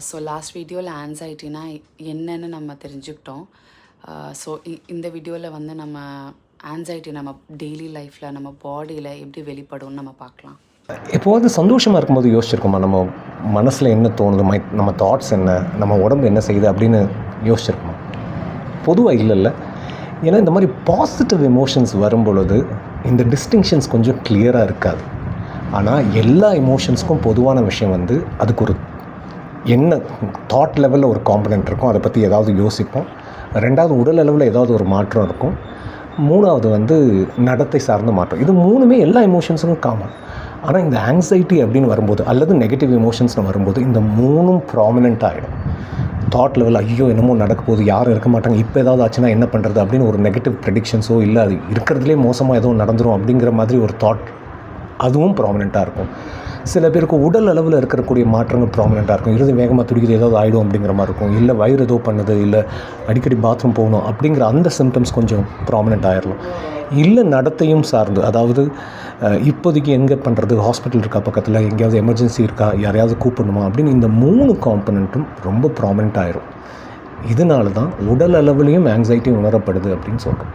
So last வீடியோவில் ஆன்சைட்டினா என்னன்னு நம்ம தெரிஞ்சுக்கிட்டோம். ஸோ இந்த வீடியோவில் வந்து நம்ம ஆன்சைட்டி நம்ம டெய்லி லைஃப்பில் நம்ம பாடியில் எப்படி வெளிப்படும்னு நம்ம பார்க்கலாம். எப்போது சந்தோஷமாக இருக்கும்போது யோசிச்சிருக்கோமா நம்ம மனசில் என்ன தோணுது, நம்ம தாட்ஸ் என்ன, நம்ம உடம்பு என்ன செய்யுது அப்படின்னு யோசிச்சிருக்கோமா? பொதுவாக இல்லைல்ல. ஏன்னா இந்த மாதிரி பாசிட்டிவ் எமோஷன்ஸ் வரும்பொழுது இந்த டிஸ்டிங்ஷன்ஸ் கொஞ்சம் கிளியராக இருக்காது. ஆனால் எல்லா எமோஷன்ஸ்க்கும் பொதுவான விஷயம் வந்து அதுக்கு ஒரு என்ன தாட் லெவலில் ஒரு காம்பனண்ட் இருக்கும், அதை பற்றி ஏதாவது யோசிப்போம். ரெண்டாவது உடல் அளவில் ஏதாவது ஒரு மாற்றம் இருக்கும். மூணாவது வந்து நடத்தை சார்ந்த மாற்றம். இது மூணுமே எல்லா எமோஷன்ஸுக்கும் காமன். ஆனால் இந்த ஆங்ஸைட்டி அப்படின்னு வரும்போது அல்லது நெகட்டிவ் எமோஷன்ஸ்னு வரும்போது இந்த மூணும் ப்ராமினெண்ட் ஆகிடும். தாட் லெவல் ஐயோ என்னமோ நடக்க போகுது, யாரும் இருக்க மாட்டாங்க, இப்போ ஏதாவது ஆச்சுன்னா என்ன பண்ணுறது அப்படின்னு ஒரு நெகட்டிவ் ப்ரெடிக்ஷன்ஸோ இல்லை அது இருக்கிறதுலே மோசமாக எதுவும் நடந்துடும் அப்படிங்கிற மாதிரி ஒரு தாட், அதுவும் ப்ராமினெண்ட்டாக இருக்கும். சில பேருக்கு உடல் அளவில் இருக்கக்கூடிய மாற்றங்கள் ப்ராமினெண்ட்டாக இருக்கும். இருது வேகமாக துடிக்குது, ஏதாவது ஆகிடும் அப்படிங்கிற மாதிரி இருக்கும். இல்லை வயிறு ஏதோ பண்ணுது, இல்லை அடிக்கடி பாத்ரூம் போகணும் அப்படிங்கிற அந்த சிம்டம்ஸ் கொஞ்சம் ப்ராமினெண்ட் ஆகிடலாம். இல்லை நடத்தையும் சார்ந்து, அதாவது இப்போதைக்கு எங்கே பண்ணுறது, ஹாஸ்பிட்டல் இருக்கா பக்கத்தில், எங்கேயாவது எமர்ஜென்சி இருக்கா, யாரையாவது கூப்பிடணுமா அப்படின்னு இந்த மூணு காம்பனண்ட்டும் ரொம்ப ப்ராமினெண்ட் ஆகிரும். இதனால தான் உடல் அளவுலேயும் ஆங்ஸைட்டி உணரப்படுது அப்படின்னு சொல்கிறோம்.